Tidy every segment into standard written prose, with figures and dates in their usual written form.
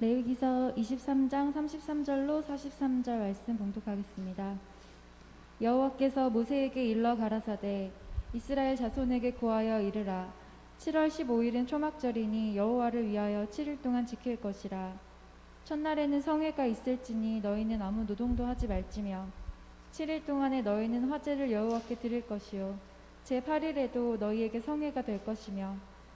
레위기서 23장 33절로 43절 말씀 봉독하겠습니다. 여호와께서 모세에게 일러 가라사대 이스라엘 자손에게 고하여 이르라. 7월 15일은 초막절이니 여호와를 위하여 7일 동안 지킬 것이라. 첫날에는 성회가 있을지니 너희는 아무 노동도 하지 말지며 7일 동안에 너희는 화제를 여호와께 드릴 것이요 제8일에도 너희에게 성회가 될 것이며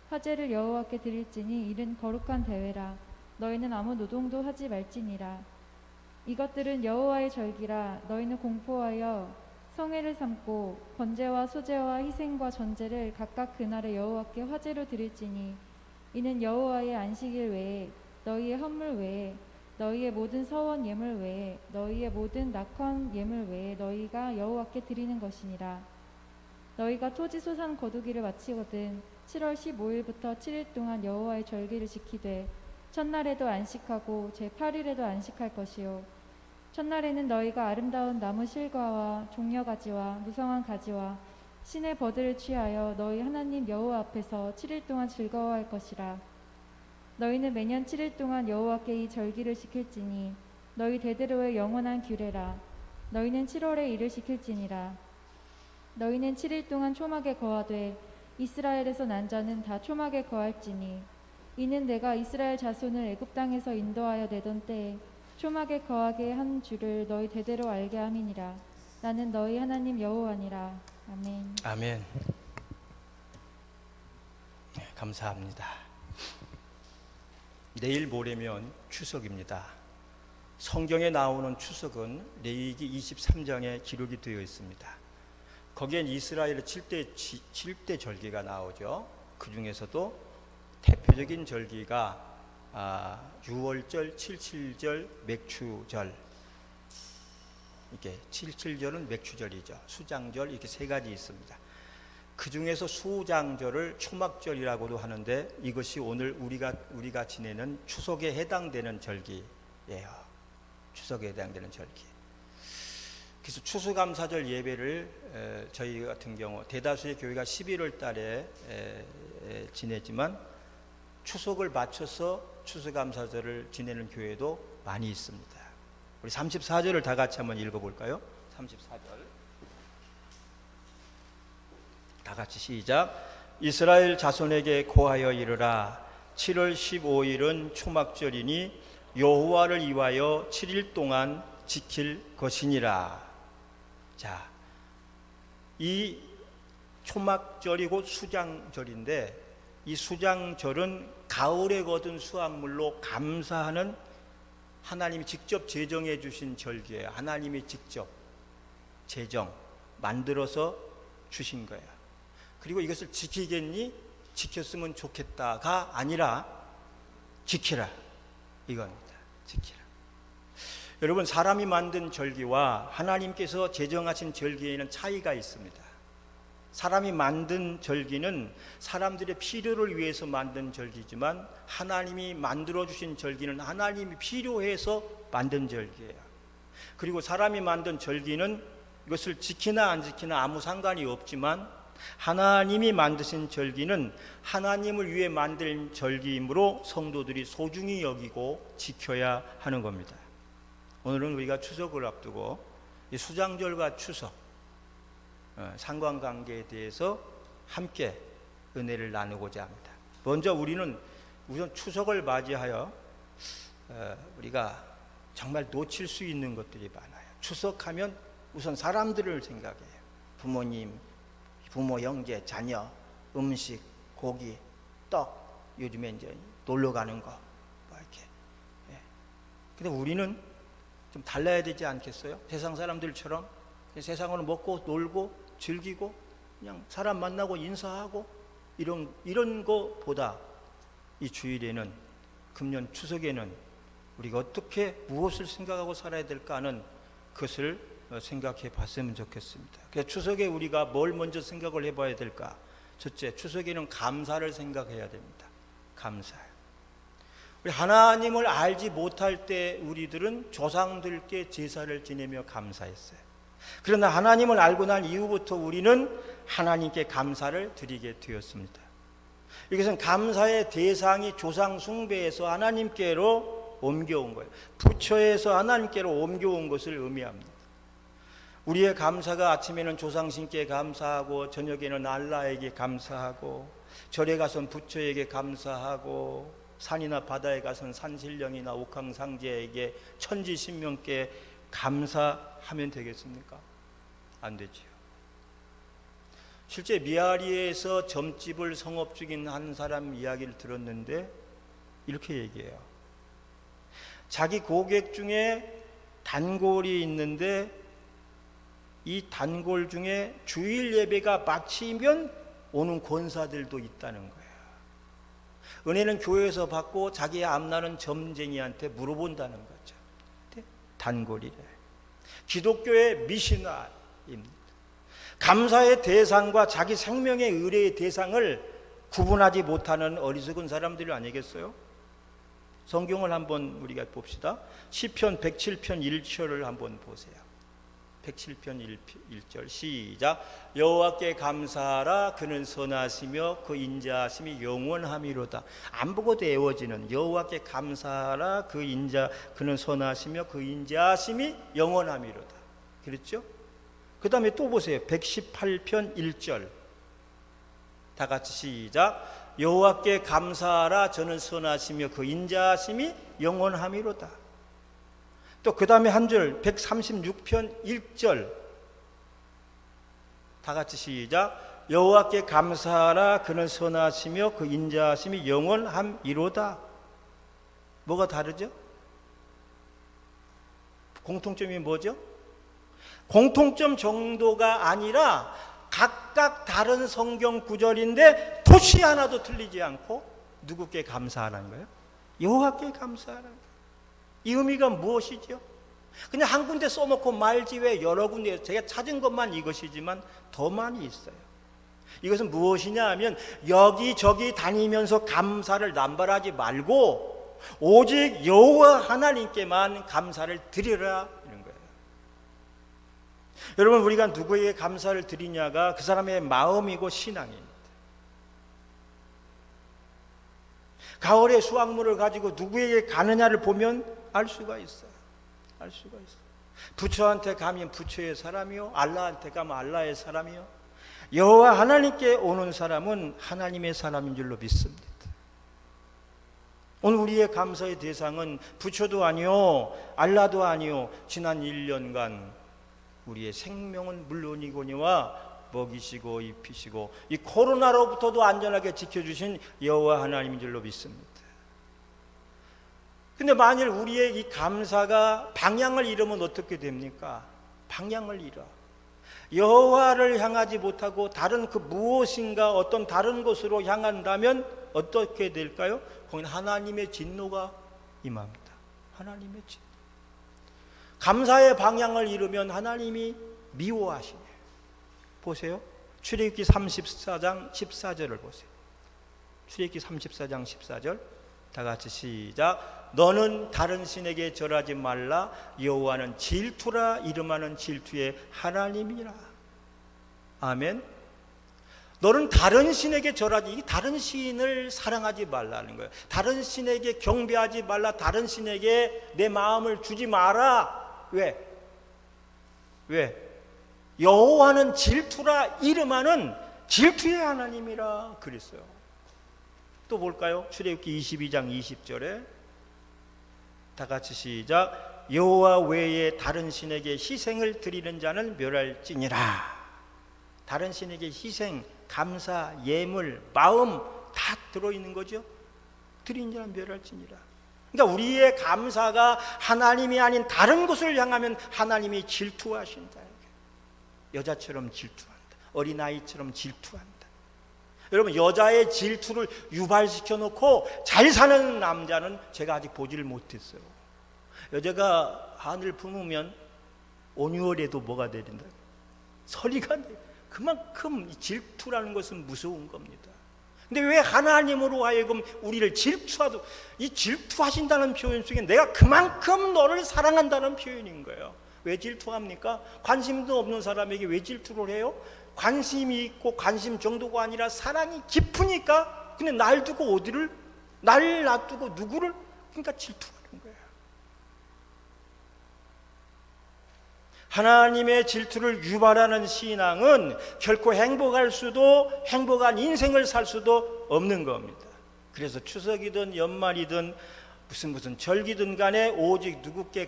화제를 여호와께 드릴지니 이는 거룩한 대회라. 너희는 아무 노동도 하지 말지니라. 이것들은 여호와의 절기라. 너희는 공포하여 성회를 삼고 번제와 소제와 희생과 전제를 각각 그날에 여호와께 화제로 드릴지니 이는 여호와의 안식일 외에 너희의 헌물 외에 너희의 모든 서원 예물 외에 너희의 모든 낙헌 예물 외에 너희가 여호와께 드리는 것이니라. 너희가 토지 소산 거두기를 마치거든 7월 15일부터 7일 동안 여호와의 절기를 지키되 첫날에도 안식하고 제8일에도 안식할 것이요 첫날에는 너희가 아름다운 나무 실과와 종려가지와 무성한 가지와 신의 버들을 취하여 너희 하나님 여호와 앞에서 7일 동안 즐거워할 것이라. 너희는 매년 7일 동안 여호와께 이 절기를 지킬지니 너희 대대로의 영원한 규례라. 너희는 7월에 이를 지킬지니라. 너희는 7일 동안 초막에 거하되 이스라엘에서 난 자는 다 초막에 거할지니 이는 내가 이스라엘 자손을 애굽 땅에서 인도하여 내던 때에 초막에 거하게 한 줄을 너희 대대로 알게 함이니라. 나는 너희 하나님 여호와니라. 아멘. 아멘. 감사합니다. 내일 모레면 추석입니다. 성경에 나오는 추석은 레위기 23장에 기록이 되어 있습니다. 거기엔 이스라엘의 7대 절기가 나오죠. 그 중에서도 대표적인 절기가 6월절, 77절, 맥추절. 이게 77절은 맥추절이죠. 수장절 이렇게 세 가지 있습니다. 그 중에서 수장절을 초막절이라고도 하는데 이것이 오늘 우리가 지내는 추석에 해당되는 절기예요. 추석에 해당되는 절기. 그래서 추수감사절 예배를 저희 같은 경우 대다수의 교회가 11월 달에 지내지만 추석을 맞춰서 추수감사절을 지내는 교회도 많이 있습니다. 우리 34절을 다 같이 한번 읽어볼까요? 34절 다 같이 시작. 이스라엘 자손에게 고하여 이르라. 7월 15일은 초막절이니 여호와를 위하여 7일 동안 지킬 것이니라. 자, 이 초막절이고 수장절인데 이 수장절은 가을에 거둔 수확물로 감사하는 하나님이 직접 제정해 주신 절기예요. 하나님이 직접 제정 만들어서 주신 거예요. 그리고 이것을 지키겠니? 지켰으면 좋겠다가 아니라 지키라 이겁니다. 지키라. 여러분, 사람이 만든 절기와 하나님께서 제정하신 절기에는 차이가 있습니다. 사람이 만든 절기는 사람들의 필요를 위해서 만든 절기지만 하나님이 만들어주신 절기는 하나님이 필요해서 만든 절기예요. 그리고 사람이 만든 절기는 이것을 지키나 안 지키나 아무 상관이 없지만 하나님이 만드신 절기는 하나님을 위해 만든 절기이므로 성도들이 소중히 여기고 지켜야 하는 겁니다. 오늘은 우리가 추석을 앞두고 이 수장절과 추석 상관관계에 대해서 함께 은혜를 나누고자 합니다. 먼저 우리는 우선 추석을 맞이하여 우리가 정말 놓칠 수 있는 것들이 많아요. 추석하면 우선 사람들을 생각해요. 부모님, 부모, 형제, 자녀, 음식, 고기, 떡, 요즘에 이제 놀러 가는 거, 뭐 이렇게. 근데 우리는 좀 달라야 되지 않겠어요? 세상 사람들처럼 세상으로 먹고 놀고 즐기고 그냥 사람 만나고 인사하고 이런 거보다 이 주일에는 금년 추석에는 우리가 어떻게 무엇을 생각하고 살아야 될까 하는 것을 생각해 봤으면 좋겠습니다. 그래서 추석에 우리가 뭘 먼저 생각을 해봐야 될까? 첫째, 추석에는 감사를 생각해야 됩니다. 감사. 우리 하나님을 알지 못할 때 우리들은 조상들께 제사를 지내며 감사했어요. 그러나 하나님을 알고 난 이후부터 우리는 하나님께 감사를 드리게 되었습니다. 이것은 감사의 대상이 조상 숭배에서 하나님께로 옮겨온 거예요. 부처에서 하나님께로 옮겨온 것을 의미합니다. 우리의 감사가 아침에는 조상신께 감사하고 저녁에는 알라에게 감사하고 절에 가선 부처에게 감사하고 산이나 바다에 가선 산신령이나 옥황상제에게 천지신명께 감사하면 되겠습니까? 안 되지요. 실제 미아리에서 점집을 성업 중인 한 사람 이야기를 들었는데 이렇게 얘기해요. 자기 고객 중에 단골이 있는데 이 단골 중에 주일 예배가 마치면 오는 권사들도 있다는 거예요. 은혜는 교회에서 받고 자기의 앞나는 점쟁이한테 물어본다는 거죠. 단골이래. 기독교의 미시나입니다. 감사의 대상과 자기 생명의 의뢰의 대상을 구분하지 못하는 어리석은 사람들이 아니겠어요? 성경을 한번 우리가 봅시다. 시편 107편 1절을 한번 보세요. 107편 1절 시작. 여호와께 감사하라. 그는 선하시며 그 인자하심이 영원함이로다. 안 보고도 애워지는 여호와께 감사하라. 그는 선하시며 그 인자하심이 영원함이로다. 그렇죠? 그 다음에 또 보세요. 118편 1절 다 같이 시작. 여호와께 감사하라. 저는 선하시며 그 인자하심이 영원함이로다. 또 그 다음에 한 절 136편 1절 다 같이 시작. 여호와께 감사하라. 그는 선하시며 그 인자하심이 영원함이로다. 뭐가 다르죠? 공통점이 뭐죠? 공통점 정도가 아니라 각각 다른 성경 구절인데 토시 하나도 틀리지 않고 누구께 감사하라는 거예요? 여호와께 감사하라는 거예요. 이 의미가 무엇이죠? 그냥 한 군데 써놓고 말지 왜 여러 군데 제가 찾은 것만 이것이지만 더 많이 있어요. 이것은 무엇이냐 하면 여기저기 다니면서 감사를 남발하지 말고 오직 여호와 하나님께만 감사를 드리라 이런 거예요. 여러분, 우리가 누구에게 감사를 드리냐가 그 사람의 마음이고 신앙입니다. 가을에 수확물을 가지고 누구에게 가느냐를 보면 알 수가 있어요. 알 수가 있어요. 부처한테 가면 부처의 사람이요, 알라한테 가면 알라의 사람이요, 여호와 하나님께 오는 사람은 하나님의 사람인 줄로 믿습니다. 오늘 우리의 감사의 대상은 부처도 아니요, 알라도 아니요, 지난 1년간 우리의 생명은 물론이거니와 먹이시고 입히시고 이 코로나로부터도 안전하게 지켜주신 여호와 하나님인 줄로 믿습니다. 근데 만일 우리의 이 감사가 방향을 잃으면 어떻게 됩니까? 방향을 잃어. 여호와를 향하지 못하고 다른 그 무엇인가 어떤 다른 곳으로 향한다면 어떻게 될까요? 거기는 하나님의 진노가 임합니다. 하나님의 진노. 감사의 방향을 잃으면 하나님이 미워하시네. 보세요. 출애굽기 34장 14절을 보세요. 출애굽기 34장 14절 다 같이 시작. 너는 다른 신에게 절하지 말라. 여호와는 질투라. 이름하는 질투의 하나님이라. 아멘. 너는 다른 신에게 절하지, 이 다른 신을 사랑하지 말라는 거예요. 다른 신에게 경배하지 말라. 다른 신에게 내 마음을 주지 마라. 왜? 여호와는 질투라. 이름하는 질투의 하나님이라 그랬어요. 또 볼까요? 출애굽기 22장 20절에 다 같이 시작. 여호와 외에 다른 신에게 희생을 드리는 자는 멸할지니라. 다른 신에게 희생, 감사, 예물, 마음 다 들어있는 거죠. 드리는 자는 멸할지니라. 그러니까 우리의 감사가 하나님이 아닌 다른 곳을 향하면 하나님이 질투하신다. 여자처럼 질투한다. 어린아이처럼 질투한다. 여러분, 여자의 질투를 유발시켜 놓고 잘 사는 남자는 제가 아직 보지를 못했어요. 여자가 하늘 품으면 온유월에도 뭐가 내린다? 서리가 내. 그만큼 이 질투라는 것은 무서운 겁니다. 근데 왜 하나님으로 하여금 우리를 질투하도, 이 질투하신다는 표현 속에 내가 그만큼 너를 사랑한다는 표현인 거예요. 왜 질투합니까? 관심도 없는 사람에게 왜 질투를 해요? 관심이 있고 관심 정도가 아니라 사랑이 깊으니까. 근데 날 두고 어디를? 날 놔두고 누구를? 그러니까 질투하는 거예요. 하나님의 질투를 유발하는 신앙은 결코 행복한 인생을 살 수도 없는 겁니다. 그래서 추석이든 연말이든 무슨 절기든 간에 오직 누구께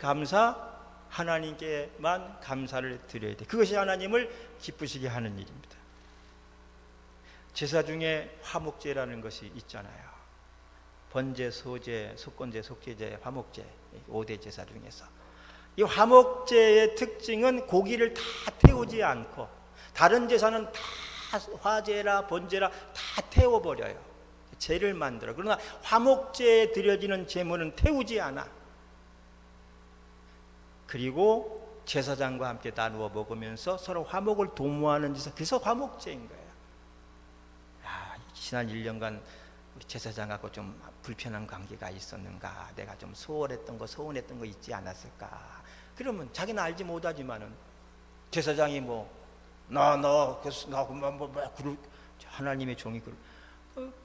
하나님께만 감사를 드려야 돼. 그것이 하나님을 기쁘시게 하는 일입니다. 제사 중에 화목제라는 것이 있잖아요. 번제, 소제, 속건제, 속죄제, 화목제 5대 제사 중에서 이 화목제의 특징은 고기를 다 태우지 않고, 다른 제사는 다 화제라 번제라 다 태워버려요. 제를 만들어. 그러나 화목제에 드려지는 제물은 태우지 않아. 그리고 제사장과 함께 나누어 먹으면서 서로 화목을 도모하는 제사, 그래서 화목제인 거예요. 지난 1년간 우리 제사장하고 좀 불편한 관계가 있었는가, 내가 좀 소원했던 거 있지 않았을까. 그러면 자기는 알지 못하지만은 제사장이 하나님의 종이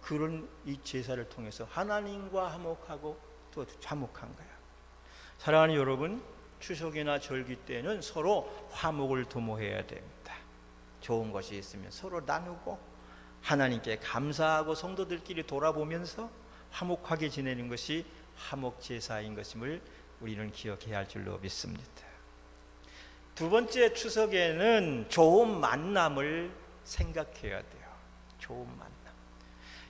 그런 이 제사를 통해서 하나님과 화목하고 또 화목한 거야. 사랑하는 여러분, 추석이나 절기 때는 서로 화목을 도모해야 됩니다. 좋은 것이 있으면 서로 나누고 하나님께 감사하고 성도들끼리 돌아보면서 화목하게 지내는 것이 화목제사인 것임을 우리는 기억해야 할 줄로 믿습니다. 두 번째 추석에는 좋은 만남을 생각해야 돼요. 좋은 만남.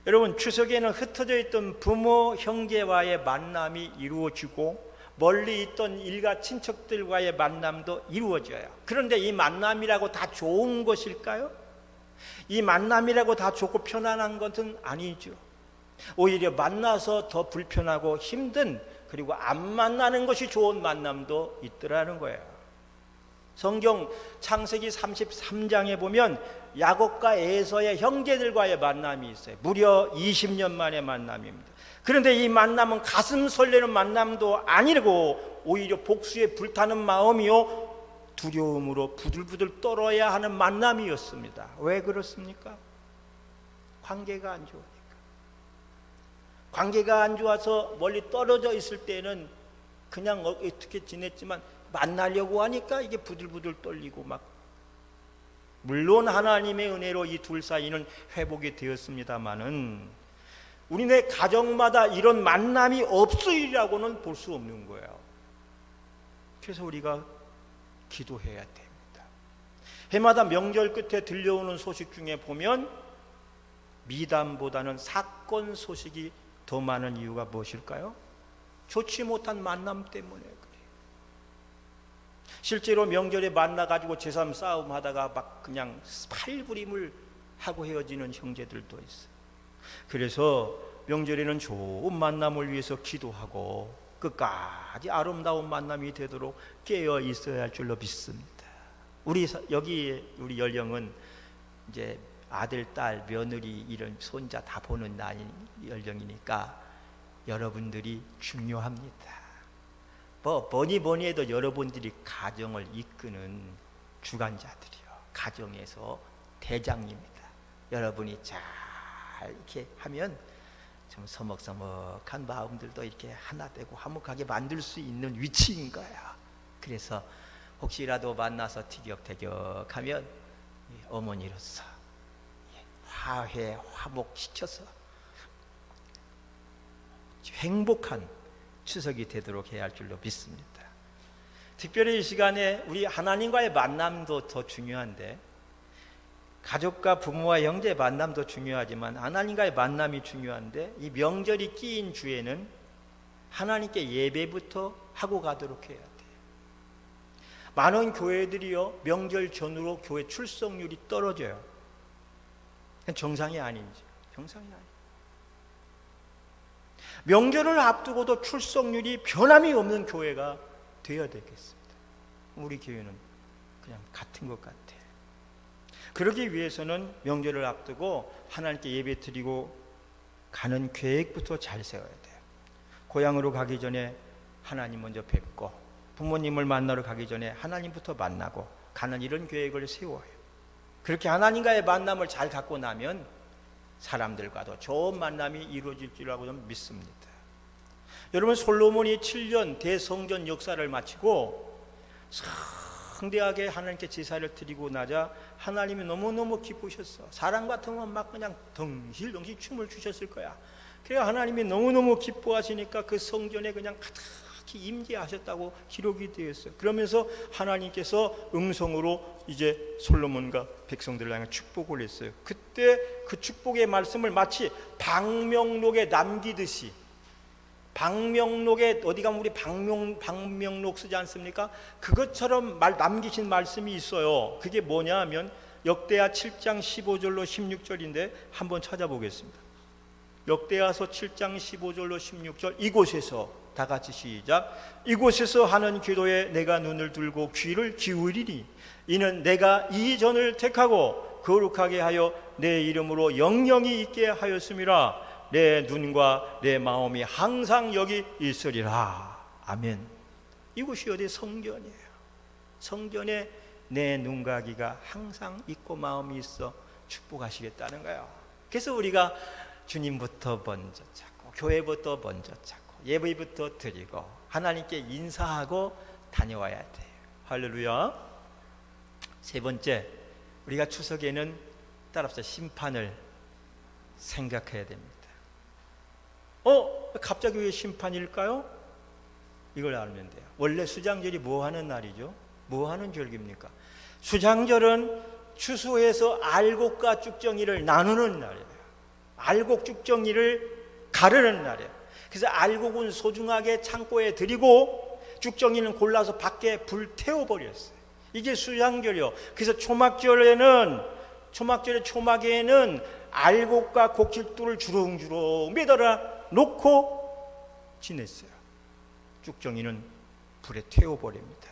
여러분, 추석에는 흩어져 있던 부모, 형제와의 만남이 이루어지고 멀리 있던 일가 친척들과의 만남도 이루어져요. 그런데 이 만남이라고 다 좋은 것일까요? 이 만남이라고 다 좋고 편안한 것은 아니죠. 오히려 만나서 더 불편하고 힘든, 그리고 안 만나는 것이 좋은 만남도 있더라는 거예요. 성경 창세기 33장에 보면 야곱과 에서의 형제들과의 만남이 있어요. 무려 20년 만의 만남입니다. 그런데 이 만남은 가슴 설레는 만남도 아니고 오히려 복수에 불타는 마음이요 두려움으로 부들부들 떨어야 하는 만남이었습니다. 왜 그렇습니까? 관계가 안 좋으니까. 관계가 안 좋아서 멀리 떨어져 있을 때는 그냥 어떻게 지냈지만 만나려고 하니까 이게 부들부들 떨리고 막. 물론 하나님의 은혜로 이 둘 사이는 회복이 되었습니다마는 우리네 가정마다 이런 만남이 없으리라고는 볼 수 없는 거예요. 그래서 우리가 기도해야 됩니다. 해마다 명절 끝에 들려오는 소식 중에 보면 미담보다는 사건 소식이 더 많은 이유가 무엇일까요? 좋지 못한 만남 때문에 그래요. 실제로 명절에 만나가지고 제3 싸움 하다가 막 그냥 팔부림을 하고 헤어지는 형제들도 있어요. 그래서 명절에는 좋은 만남을 위해서 기도하고 끝까지 아름다운 만남이 되도록 깨어 있어야 할 줄로 믿습니다. 우리 연령은 이제 아들, 딸, 며느리, 이런 손자 다 보는 나이 연령이니까 여러분들이 중요합니다. 뭐니 해도 여러분들이 가정을 이끄는 주관자들이요, 가정에서 대장입니다. 여러분이 잘 이렇게 하면 좀 서먹서먹한 마음들도 이렇게 하나 되고 화목하게 만들 수 있는 위치인 거야. 그래서 혹시라도 만나서 티격태격하면 어머니로서 화해, 화목시켜서 행복한 추석이 되도록 해야 할 줄로 믿습니다. 특별히 이 시간에 우리 하나님과의 만남도 더 중요한데, 가족과 부모와 형제의 만남도 중요하지만 하나님과의 만남이 중요한데, 이 명절이 끼인 주에는 하나님께 예배부터 하고 가도록 해야 돼요. 많은 교회들이요, 명절 전후로 교회 출석률이 떨어져요. 정상이 아닌지, 정상이 아니에요. 명절을 앞두고도 출석률이 변함이 없는 교회가 되어야 되겠습니다. 우리 교회는 그냥 같은 것 같아요. 그러기 위해서는 명절을 앞두고 하나님께 예배 드리고 가는 계획부터 잘 세워야 돼요. 고향으로 가기 전에 하나님 먼저 뵙고, 부모님을 만나러 가기 전에 하나님부터 만나고 가는 이런 계획을 세워요. 그렇게 하나님과의 만남을 잘 갖고 나면 사람들과도 좋은 만남이 이루어질 줄라고 저는 믿습니다. 여러분, 솔로몬이 7년 대성전 역사를 마치고 방대하게 하나님께 제사를 드리고 나자 하나님이 너무너무 기쁘셨어. 사람 같으면 막 그냥 덩실덩실 춤을 추셨을 거야. 그래 하나님이 너무너무 기뻐하시니까 그 성전에 그냥 가득히 임재하셨다고 기록이 되어 있어요. 그러면서 하나님께서 음성으로 이제 솔로몬과 백성들을 향해 축복을 했어요. 그때 그 축복의 말씀을 마치 방명록에 남기듯이, 방명록에 어디 가면 우리 방명록 쓰지 않습니까? 그것처럼 남기신 말씀이 있어요. 그게 뭐냐 하면 역대하 7장 15절로 16절인데 한번 찾아보겠습니다. 역대하서 7장 15절로 16절, 이곳에서 다 같이 시작. 이곳에서 하는 기도에 내가 눈을 들고 귀를 기울이니 이는 내가 이 전을 택하고 거룩하게 하여 내 이름으로 영영이 있게 하였음이라. 내 눈과 내 마음이 항상 여기 있으리라. 아멘. 이곳이 어디 성전이에요. 성전에 내 눈과 귀가 항상 있고 마음이 있어 축복하시겠다는 거예요. 그래서 우리가 주님부터 먼저 찾고, 교회부터 먼저 찾고, 예배부터 드리고 하나님께 인사하고 다녀와야 돼요. 할렐루야. 세 번째, 우리가 추석에는 따라서 심판을 생각해야 됩니다. 갑자기 왜 심판일까요? 이걸 알면 돼요. 원래 수장절이 뭐 하는 날이죠? 뭐 하는 절기입니까? 수장절은 추수해서 알곡과 쭉정이를 나누는 날이에요. 알곡 쭉정이를 가르는 날이에요. 그래서 알곡은 소중하게 창고에 드리고 쭉정이는 골라서 밖에 불 태워버렸어요. 이게 수장절이요. 그래서 초막절에 초막에는 알곡과 곡식돌을 주렁주렁 매달아 놓고 지냈어요. 쭉정이는 불에 태워버립니다.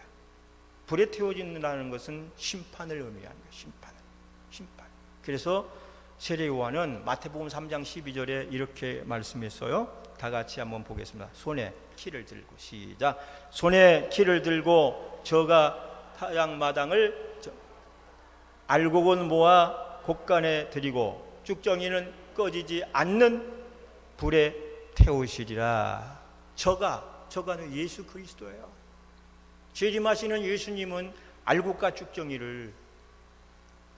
불에 태워진다는 것은 심판을 의미하는 거예요. 심판. 그래서 세례요한은 마태복음 3장 12절에 이렇게 말씀했어요. 다 같이 한번 보겠습니다. 손에 키를 들고 시작. 손에 키를 들고 저가 타작마당을 알곡은 모아 곡간에 드리고 쭉정이는 꺼지지 않는 불에 태우시리라. 저가는 예수 그리스도예요. 재림하시는 예수님은 알곡과 쭉정이를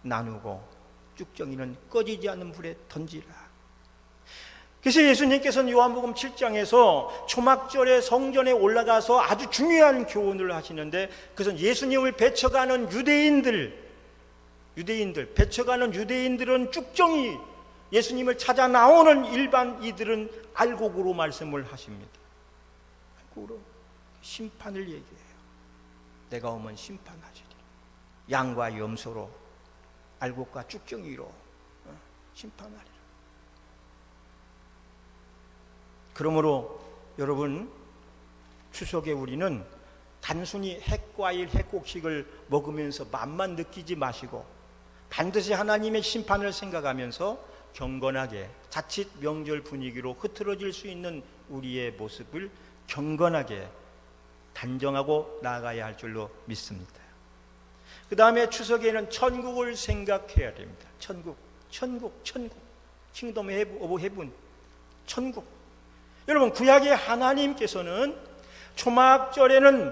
나누고 쭉정이는 꺼지지 않는 불에 던지라. 그래서 예수님께서는 요한복음 7장에서 초막절에 성전에 올라가서 아주 중요한 교훈을 하시는데, 그것은 예수님을 배척하는 배척하는 유대인들은 쭉정이, 예수님을 찾아 나오는 일반 이들은 알곡으로 말씀을 하십니다. 알곡으로 심판을 얘기해요. 내가 오면 심판하시리. 양과 염소로, 알곡과 쭉정이로 심판하리라. 그러므로 여러분, 추석에 우리는 단순히 핵과일, 핵곡식을 먹으면서 맛만 느끼지 마시고 반드시 하나님의 심판을 생각하면서 경건하게, 자칫 명절 분위기로 흐트러질 수 있는 우리의 모습을 경건하게 단정하고 나아가야 할 줄로 믿습니다. 그 다음에 추석에는 천국을 생각해야 됩니다. 천국, 킹덤 오브 헤븐, 천국. 여러분, 구약의 하나님께서는 초막절에는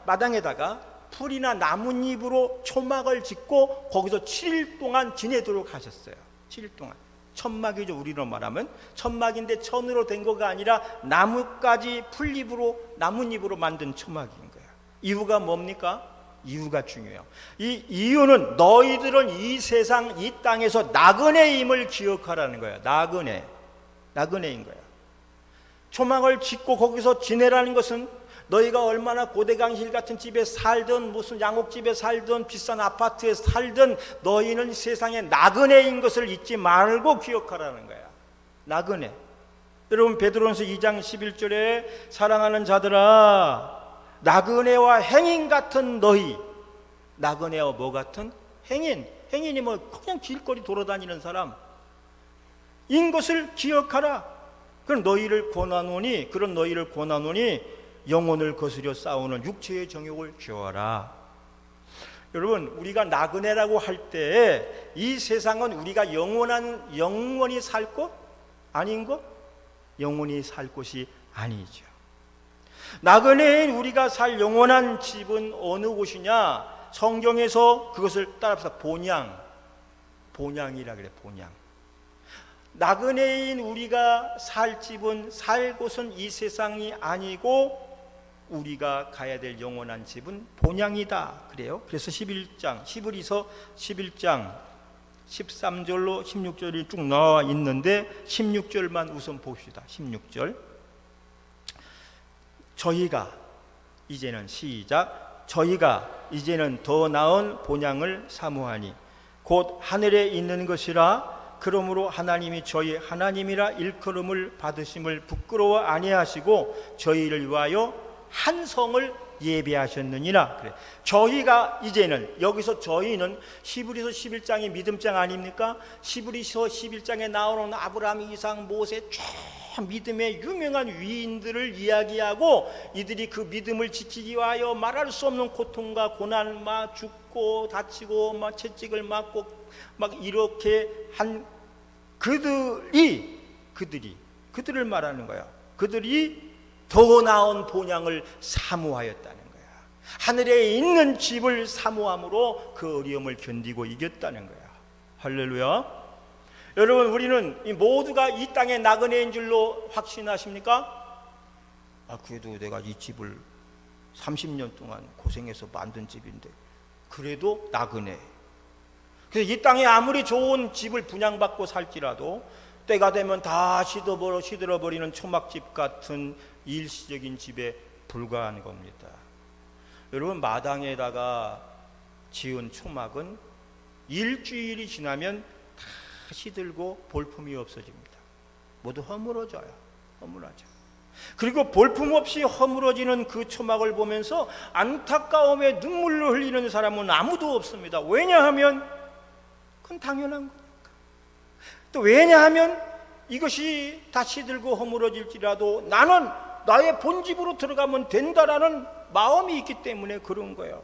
마당에다가 풀이나 나뭇잎으로 초막을 짓고 거기서 7일 동안 지내도록 하셨어요. 7일 동안. 천막이죠. 우리로 말하면 천막인데 천으로 된 거가 아니라 나뭇가지 풀잎으로, 나뭇잎으로 만든 초막인 거예요. 이유가 뭡니까? 이유가 중요해요. 이 이유는 너희들은 이 세상, 이 땅에서 나그네임을 기억하라는 거예요. 나그네인 거예요. 초막을 짓고 거기서 지내라는 것은 너희가 얼마나 고대강실 같은 집에 살든 무슨 양옥집에 살든 비싼 아파트에 살든 너희는 세상에 나그네인 것을 잊지 말고 기억하라는 거야. 나그네. 여러분, 베드로전서 2장 11절에 사랑하는 자들아, 나그네와 행인 같은 너희. 나그네와 뭐 같은? 행인이 뭐 그냥 길거리 돌아다니는 사람 인 것을 기억하라. 그런 너희를 권하노니 영혼을 거스려 싸우는 육체의 정욕을 지워라. 여러분, 우리가 나그네라고 할 때 이 세상은 우리가 영원히 살 곳? 아닌 것? 영원히 살 곳이 아니죠. 나그네인 우리가 살 영원한 집은 어느 곳이냐? 성경에서 그것을 따라서 본향이라 그래. 본향. 나그네인 우리가 살 집은, 살 곳은 이 세상이 아니고 우리가 가야 될 영원한 집은 본향이다 그래요. 그래서 11장 히브리서 11장 13절로 16절이 쭉 나와 있는데 16절만 우선 봅시다. 16절. 저희가 이제는 시작. 저희가 이제는 더 나은 본향을 사모하니 곧 하늘에 있는 것이라. 그러므로 하나님이 저희 하나님이라 일컬음을 받으심을 부끄러워 아니하시고 저희를 위하여 한 성을 예배하셨느니라. 그래. 저희가 이제는, 여기서 저희는 히브리서 11장이 믿음장 아닙니까? 히브리서 11장에 나오는 아브라함, 이삭, 모세 쫙 믿음의 유명한 위인들을 이야기하고 이들이 그 믿음을 지키기 위하여 말할 수 없는 고통과 고난, 막 죽고 다치고 막 채찍을 맞고 막 이렇게 한 그들을 말하는 거야. 그들이 더 나은 본향을 사모하였다는 거야. 하늘에 있는 집을 사모함으로 그 어려움을 견디고 이겼다는 거야. 할렐루야. 여러분, 우리는 모두가 이 땅의 나그네인 줄로 확신하십니까? 그래도 내가 이 집을 30년 동안 고생해서 만든 집인데 그래도 나그네. 그래서 이 땅에 아무리 좋은 집을 분양받고 살지라도 때가 되면 다 시들어버리는 초막집 같은 일시적인 집에 불과한 겁니다. 여러분, 마당에다가 지은 초막은 일주일이 지나면 다 시들고 볼품이 없어집니다. 모두 허물어져요. 그리고 볼품없이 허물어지는 그 초막을 보면서 안타까움에 눈물을 흘리는 사람은 아무도 없습니다. 왜냐하면 그건 당연한 거니까. 또 왜냐하면 이것이 다 시들고 허물어질지라도 나는 나의 본집으로 들어가면 된다라는 마음이 있기 때문에 그런 거예요.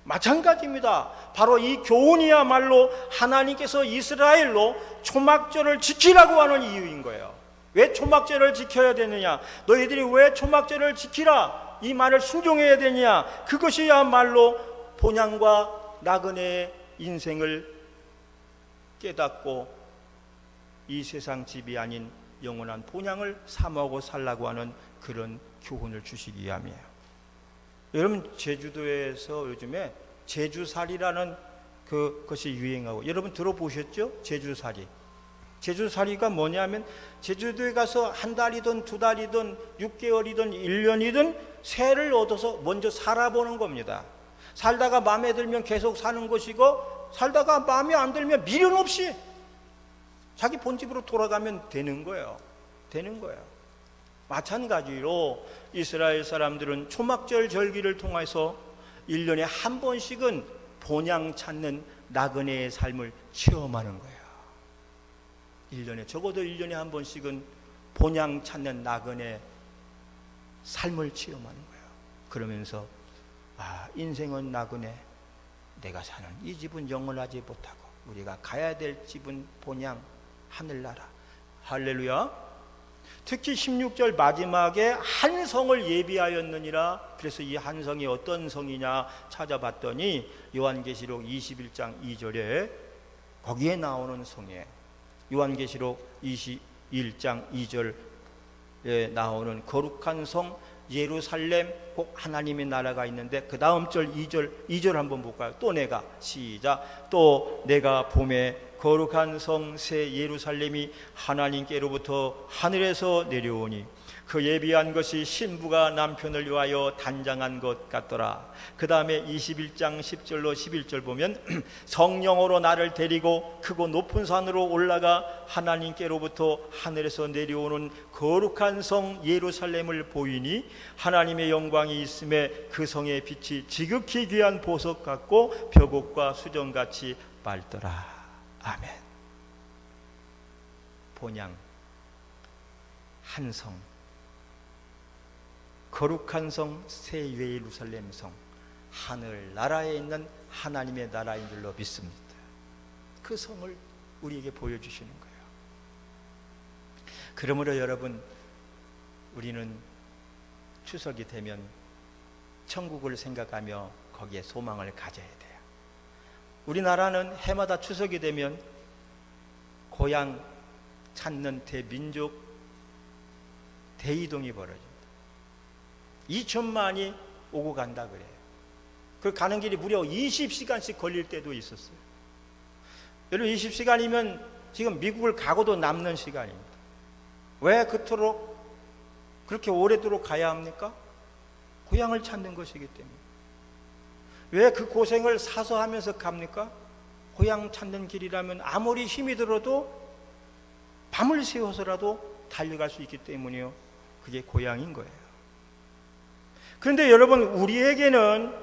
마찬가지입니다. 바로 이 교훈이야말로 하나님께서 이스라엘로 초막절을 지키라고 하는 이유인 거예요. 왜 초막절을 지켜야 되느냐? 너희들이 왜 초막절을 지키라 이 말을 순종해야 되느냐? 그것이야말로 본향과 나그네의 인생을 깨닫고 이 세상 집이 아닌 영원한 본향을 사모하고 살라고 하는 그런 교훈을 주시기 위함이에요. 여러분, 제주도에서 요즘에 제주살이라는 그것이 유행하고, 여러분 들어보셨죠? 제주살이가 뭐냐면 제주도에 가서 한 달이든 두 달이든 6개월이든 1년이든 새를 얻어서 먼저 살아보는 겁니다. 살다가 마음에 들면 계속 사는 것이고, 살다가 마음에 안 들면 미련 없이 자기 본집으로 돌아가면 되는 거예요. 마찬가지로 이스라엘 사람들은 초막절 절기를 통해서 1년에 한 번씩은 본향 찾는 나그네의 삶을 체험하는 거예요. 1년에 적어도 1년에 한 번씩은 본향 찾는 나그네 삶을 체험하는 거예요. 그러면서 인생은 나그네, 내가 사는 이 집은 영원하지 못하고 우리가 가야 될 집은 본향, 하늘나라. 할렐루야. 특히 16절 마지막에 한 성을 예비하였느니라. 그래서 이 한 성이 어떤 성이냐 찾아봤더니 요한계시록 21장 2절에 거기에 나오는 성이에요. 요한계시록 21장 2절에 나오는 거룩한 성 예루살렘, 꼭 하나님의 나라가 있는데 그 다음 절 2절 한번 볼까요? 또 내가, 시작, 또 내가 봄에 거룩한 성 새 예루살렘이 하나님께로부터 하늘에서 내려오니 그 예비한 것이 신부가 남편을 위하여 단장한 것 같더라. 그 다음에 21장 10절로 11절 보면 성령으로 나를 데리고 크고 높은 산으로 올라가 하나님께로부터 하늘에서 내려오는 거룩한 성 예루살렘을 보이니 하나님의 영광이 있음에 그 성의 빛이 지극히 귀한 보석 같고 벽옥과 수정같이 밝더라. 아멘. 본향, 한성, 거룩한 성, 새 예루살렘 성, 하늘 나라에 있는 하나님의 나라인 줄로 믿습니다. 그 성을 우리에게 보여주시는 거예요. 그러므로 여러분, 우리는 추석이 되면 천국을 생각하며 거기에 소망을 가져야 돼요. 우리나라는 해마다 추석이 되면 고향 찾는 대민족 대이동이 벌어집니다. 2천만이 오고 간다 그래요. 그 가는 길이 무려 20시간씩 걸릴 때도 있었어요. 여러분 20시간이면 지금 미국을 가고도 남는 시간입니다. 왜 그토록 그렇게 오래도록 가야 합니까? 고향을 찾는 것이기 때문에. 왜 그 고생을 사서 하면서 갑니까? 고향 찾는 길이라면 아무리 힘이 들어도 밤을 새워서라도 달려갈 수 있기 때문이요. 그게 고향인 거예요. 그런데 여러분, 우리에게는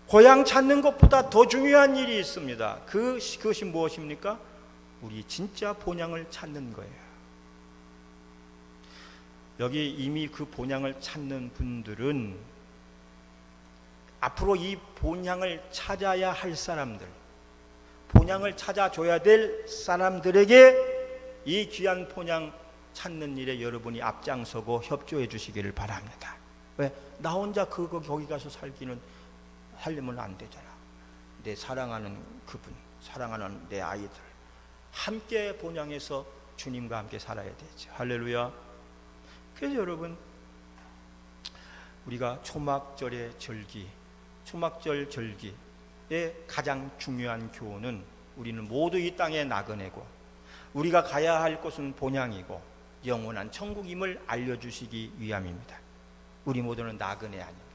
고향 찾는 것보다 더 중요한 일이 있습니다. 그것이 무엇입니까? 우리 진짜 본향을 찾는 거예요. 여기 이미 그 본향을 찾는 분들은 앞으로 이 본향을 찾아야 할 사람들, 본향을 찾아줘야 될 사람들에게 이 귀한 본향 찾는 일에 여러분이 앞장서고 협조해 주시기를 바랍니다. 왜? 나 혼자 거기 가서 살려면 안 되잖아. 내 사랑하는 그분, 사랑하는 내 아이들 함께 본향에서 주님과 함께 살아야 되죠. 할렐루야. 그래서 여러분, 우리가 초막절의 절기, 초막절 절기의 가장 중요한 교훈은 우리는 모두 이 땅에 나그네고 우리가 가야 할 곳은 본향이고 영원한 천국임을 알려주시기 위함입니다. 우리 모두는 나그네 아닙니까?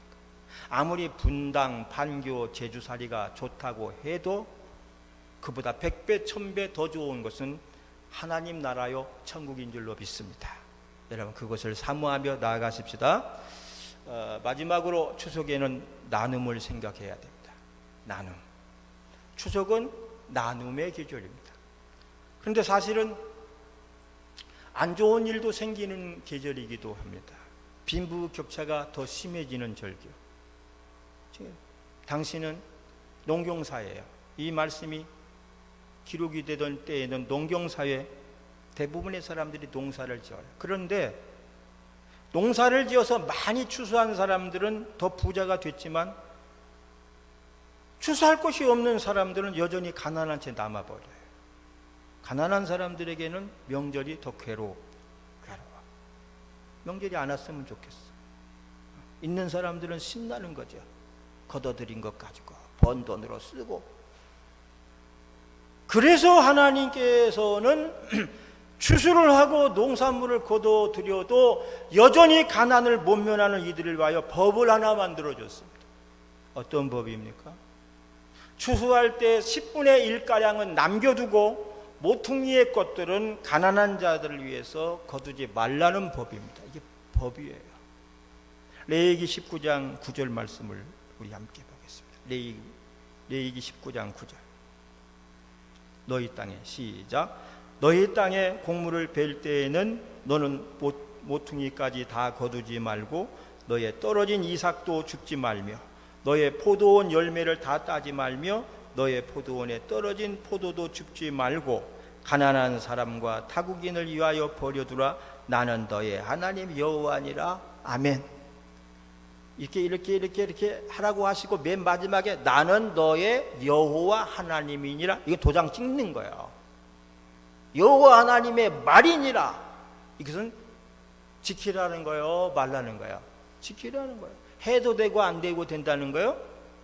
아무리 분당, 반교, 제주살이가 좋다고 해도 그보다 100배, 1000배 더 좋은 것은 하나님 나라요 천국인 줄로 믿습니다. 여러분, 그것을 사모하며 나아가십시다. 마지막으로 추석에는 나눔을 생각해야 됩니다. 나눔. 추석은 나눔의 계절입니다. 그런데 사실은 안 좋은 일도 생기는 계절이기도 합니다. 빈부격차가 더 심해지는 절기요. 당신은 농경사회예요. 이 말씀이 기록이 되던 때에는 농경사회 대부분의 사람들이 농사를 지어요. 그런데 농사를 지어서 많이 추수한 사람들은 더 부자가 됐지만 추수할 것이 없는 사람들은 여전히 가난한 채 남아버려요. 가난한 사람들에게는 명절이 더 괴로워. 명절이 안 왔으면 좋겠어. 있는 사람들은 신나는 거죠. 걷어들인 것 가지고 번 돈으로 쓰고. 그래서 하나님께서는 추수를 하고 농산물을 거둬들여도 여전히 가난을 못 면하는 이들을 위하여 법을 하나 만들어줬습니다. 어떤 법입니까? 추수할 때 10분의 1가량은 남겨두고 모퉁이의 것들은 가난한 자들을 위해서 거두지 말라는 법입니다. 이게 법이에요. 레위기 19장 9절 말씀을 우리 함께 보겠습니다. 레위기 19장 9절. 너희 땅에, 시작. 너희 땅에 곡물을 벨 때에는 너는 모퉁이까지 다 거두지 말고 너의 떨어진 이삭도 줍지 말며 너의 포도원 열매를 다 따지 말며 너의 포도원에 떨어진 포도도 줍지 말고 가난한 사람과 타국인을 위하여 버려두라. 나는 너의 하나님 여호와니라. 아멘. 이렇게 하라고 하시고 맨 마지막에 나는 너의 여호와 하나님이니라. 이거 도장 찍는 거예요. 여호와 하나님의 말이니라. 이것은 지키라는 거예요, 말라는 거예요? 지키라는 거예요. 해도 되고 안 되고 된다는 거예요?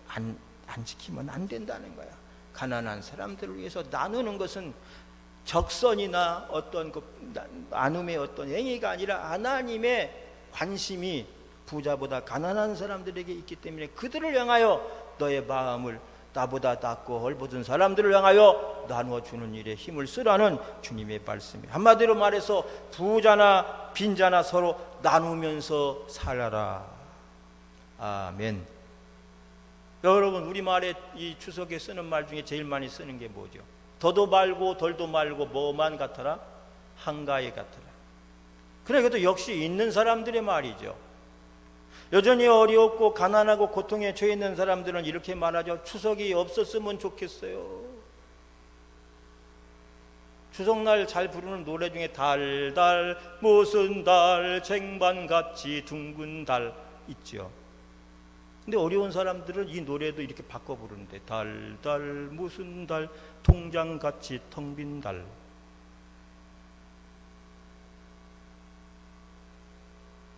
안 지키면 안 된다는 거예요. 가난한 사람들을 위해서 나누는 것은 적선이나 어떤 나눔의 어떤 행위가 아니라 하나님의 관심이 부자보다 가난한 사람들에게 있기 때문에 그들을 향하여 너의 마음을 나보다 낮고 헐벗은 사람들을 향하여 나누어주는 일에 힘을 쓰라는 주님의 말씀이, 한마디로 말해서 부자나 빈자나 서로 나누면서 살아라. 아멘. 여러분, 우리말에 이 추석에 쓰는 말 중에 제일 많이 쓰는 게 뭐죠? 더도 말고 덜도 말고 뭐만 같아라? 한가해 같아라. 그래, 그래도 역시 있는 사람들의 말이죠. 여전히 어렵고 가난하고 고통에 처해 있는 사람들은 이렇게 말하죠. 추석이 없었으면 좋겠어요. 추석날 잘 부르는 노래 중에 달달 무슨 달 쟁반같이 둥근 달 있죠. 근데 어려운 사람들은 이 노래도 이렇게 바꿔 부르는데 달달 무슨 달 통장같이 텅 빈 달.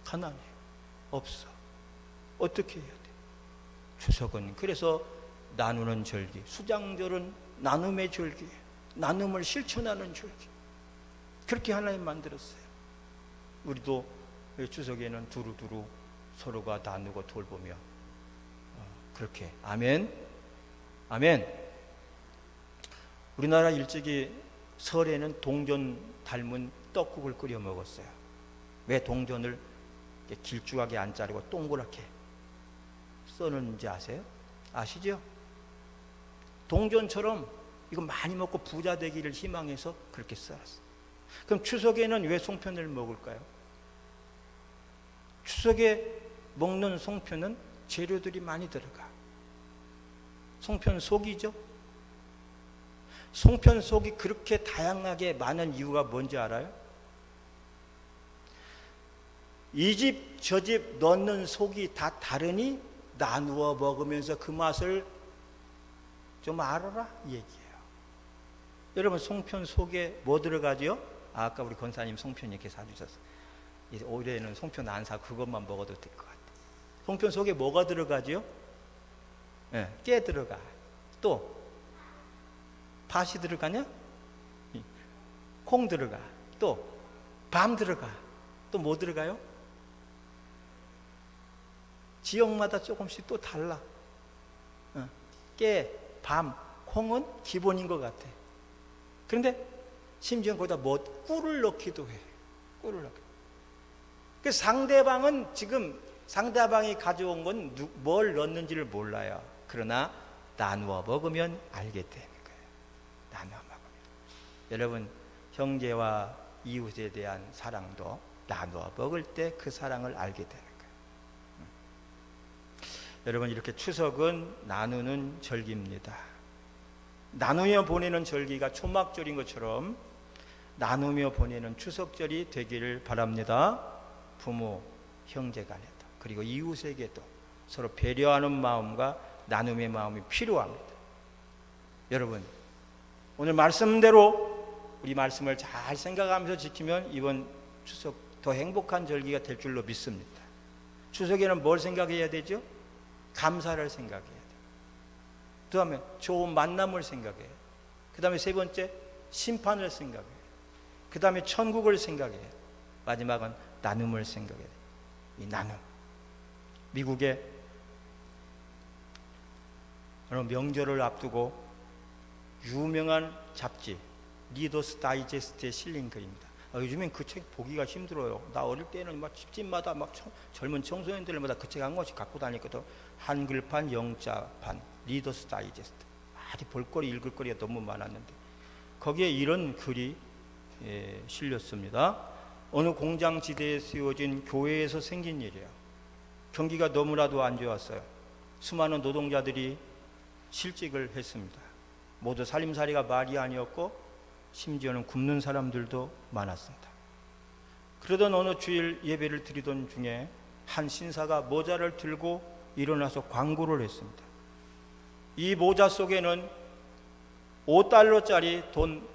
가난해. 없어. 어떻게 해야 돼? 추석은 그래서 나누는 절기, 수장절은 나눔의 절기, 나눔을 실천하는 절기. 그렇게 하나님 만들었어요. 우리도 추석에는 두루두루 서로가 나누고 돌보며 그렇게. 아멘. 아멘. 우리나라 일찍이 설에는 동전 닮은 떡국을 끓여 먹었어요. 왜 동전을 길쭉하게 안 자르고 동그랗게 써는지 아세요? 아시죠? 동전처럼 이거 많이 먹고 부자 되기를 희망해서 그렇게 썰었어요. 그럼 추석에는 왜 송편을 먹을까요? 추석에 먹는 송편은 재료들이 많이 들어가. 송편 속이죠? 송편 속이 그렇게 다양하게 많은 이유가 뭔지 알아요? 이 집 저 집 넣는 속이 다 다르니 나누어 먹으면서 그 맛을 좀 알아라 이 얘기예요. 여러분 송편 속에 뭐 들어가죠? 아까 우리 권사님 송편 이렇게 사주셨어요. 이제 올해는 송편 안 사 그것만 먹어도 될 것 같아요. 송편 속에 뭐가 들어가죠? 네, 깨 들어가. 또 팥이 들어가냐? 콩 들어가. 또 밤 들어가. 또 뭐 들어가요? 지역마다 조금씩 또 달라. 깨, 밤, 콩은 기본인 것 같아. 그런데 심지어 거기다 뭐 꿀을 넣기도 해. 꿀을 넣기. 그 상대방은 지금 상대방이 가져온 건 뭘 넣는지를 몰라요. 그러나 나누어 먹으면 알게 되는 거예요. 나누어 먹으면. 여러분 형제와 이웃에 대한 사랑도 나누어 먹을 때 그 사랑을 알게 되는 거예요. 여러분 이렇게 추석은 나누는 절기입니다. 나누며 보내는 절기가 초막절인 것처럼 나누며 보내는 추석절이 되기를 바랍니다. 부모, 형제 간에도 그리고 이웃에게도 서로 배려하는 마음과 나눔의 마음이 필요합니다. 여러분 오늘 말씀대로 우리 말씀을 잘 생각하면서 지키면 이번 추석 더 행복한 절기가 될 줄로 믿습니다. 추석에는 뭘 생각해야 되죠? 감사를 생각해야 돼요. 그 다음에 좋은 만남을 생각해요. 그 다음에 세 번째 심판을 생각해요. 그 다음에 천국을 생각해요. 마지막은 나눔을 생각해요. 이 나눔. 미국의 어느 명절을 앞두고 유명한 잡지 리더스 다이제스트에 실린 글입니다. 요즘엔 그 책 보기가 힘들어요. 나 어릴 때는 막 집집마다 막 젊은 청소년들마다 그 책 한 권씩 갖고 다녔거든. 한글판, 영자판, 리더스 다이제스트. 아주 볼거리, 읽을 거리가 너무 많았는데 거기에 이런 글이 실렸습니다. 어느 공장지대에 세워진 교회에서 생긴 일이에요. 경기가 너무나도 안 좋았어요. 수많은 노동자들이 실직을 했습니다. 모두 살림살이가 말이 아니었고 심지어는 굶는 사람들도 많았습니다. 그러던 어느 주일 예배를 드리던 중에 한 신사가 모자를 들고 일어나서 광고를 했습니다. 이 모자 속에는 5달러짜리 돈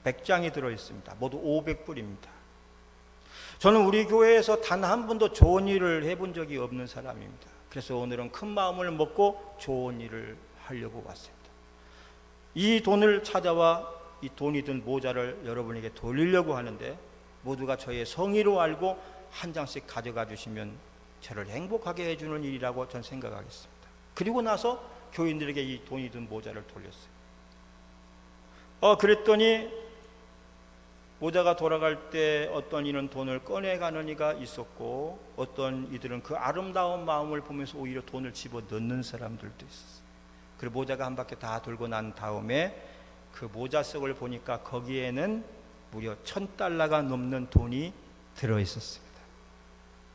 100장이 들어있습니다. 모두 500불입니다. 저는 우리 교회에서 단 한 번도 좋은 일을 해본 적이 없는 사람입니다. 그래서 오늘은 큰 마음을 먹고 좋은 일을 하려고 왔습니다. 이 돈을 찾아와 이 돈이 든 모자를 여러분에게 돌리려고 하는데 모두가 저의 성의로 알고 한 장씩 가져가 주시면 저를 행복하게 해주는 일이라고 전 생각하겠습니다. 그리고 나서 교인들에게 이 돈이 든 모자를 돌렸어요. 그랬더니 모자가 돌아갈 때 어떤 이는 돈을 꺼내가는 이가 있었고 어떤 이들은 그 아름다운 마음을 보면서 오히려 돈을 집어 넣는 사람들도 있었어요. 그리고 모자가 한 바퀴 다 돌고 난 다음에 그 모자 속을 보니까 거기에는 무려 1000달러가 넘는 돈이 들어있었습니다.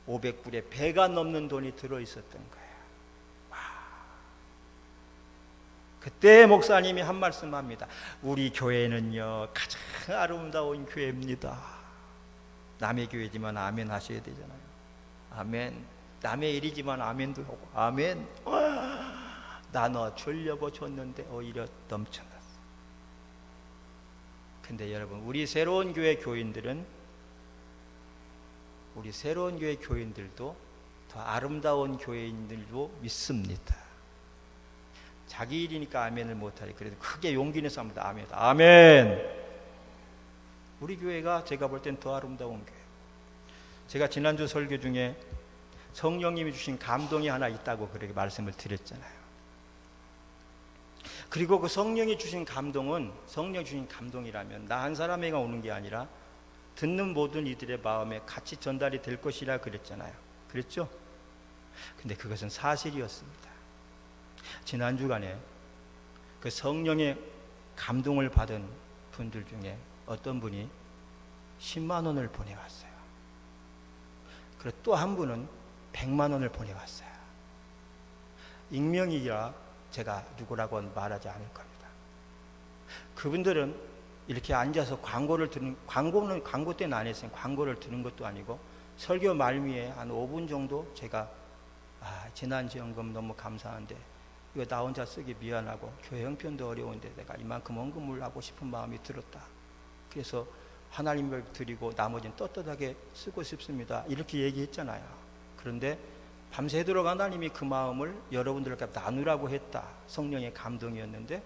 500불에 배가 넘는 돈이 들어있었던 거예요. 와. 그때 목사님이 한 말씀합니다. 우리 교회는요 가장 아름다운 교회입니다. 남의 교회지만 아멘 하셔야 되잖아요. 아멘. 남의 일이지만 아멘도 하고 아멘. 나눠 주려고 줬는데 오히려 넘쳐났어. 근데 여러분 우리 새로운 교회 교인들도 더 아름다운 교회인들도 믿습니다. 자기 일이니까 아멘을 못하지. 그래도 크게 용기 내서 합니다. 아멘. 아멘. 우리 교회가 제가 볼 땐 더 아름다운 교회. 제가 지난주 설교 중에 성령님이 주신 감동이 하나 있다고 그렇게 말씀을 드렸잖아요. 그리고 그 성령이 주신 감동은 성령이 주신 감동이라면 나 한 사람에게 오는 게 아니라 듣는 모든 이들의 마음에 같이 전달이 될 것이라 그랬잖아요. 그랬죠? 근데 그것은 사실이었습니다. 지난 주간에 그 성령의 감동을 받은 분들 중에 어떤 분이 10만 원을 보내왔어요. 그리고 또 한 분은 100만 원을 보내왔어요. 익명이라 제가 누구라고는 말하지 않을 겁니다. 그분들은 이렇게 앉아서 광고 때는 안 했어요. 광고를 들은 것도 아니고 설교 말미에 한 5분 정도 제가 지난 지원금 너무 감사한데 이거 나 혼자 쓰기 미안하고 교회 형편도 어려운데 내가 이만큼 헌금을 하고 싶은 마음이 들었다. 그래서 하나님을 드리고 나머지는 떳떳하게 쓰고 싶습니다. 이렇게 얘기했잖아요. 그런데 밤새도록 하나님이 그 마음을 여러분들과 나누라고 했다. 성령의 감동이었는데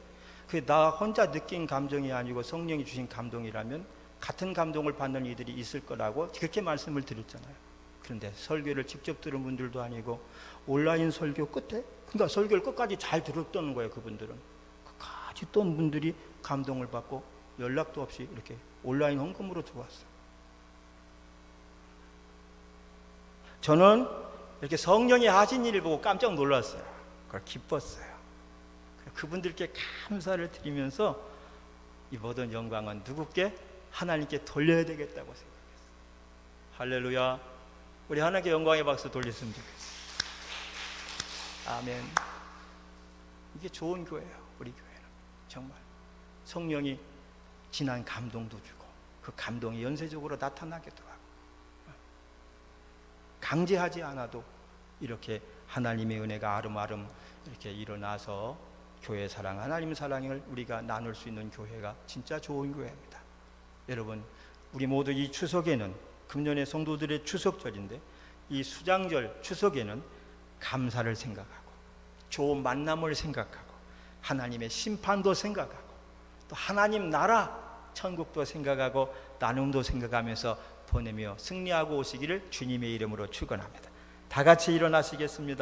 그게 나 혼자 느낀 감정이 아니고 성령이 주신 감동이라면 같은 감동을 받는 이들이 있을 거라고 그렇게 말씀을 드렸잖아요. 그런데 설교를 직접 들은 분들도 아니고 온라인 설교 끝에 그러니까 설교를 끝까지 잘 들었던 거예요. 그분들은 끝까지 떤 분들이 감동을 받고 연락도 없이 이렇게 온라인 헌금으로 들어왔어요. 저는 이렇게 성령이 하신 일을 보고 깜짝 놀랐어요. 그걸 기뻤어요. 그분들께 감사를 드리면서 이 모든 영광은 누구께? 하나님께 돌려야 되겠다고 생각했어요. 할렐루야. 우리 하나님께 영광의 박수 돌렸으면 좋겠어요. 아멘. 이게 좋은 교회예요. 우리 교회는 정말 성령이 진한 감동도 주고 그 감동이 연쇄적으로 나타나기도 하고 강제하지 않아도 이렇게 하나님의 은혜가 아름아름 이렇게 일어나서 교회 사랑, 하나님 사랑을 우리가 나눌 수 있는 교회가 진짜 좋은 교회입니다. 여러분, 우리 모두 이 추석에는 금년의 성도들의 추석절인데 이 수장절 추석에는 감사를 생각하고 좋은 만남을 생각하고 하나님의 심판도 생각하고 또 하나님 나라 천국도 생각하고 나눔도 생각하면서 보내며 승리하고 오시기를 주님의 이름으로 축원합니다. 다 같이 일어나시겠습니다.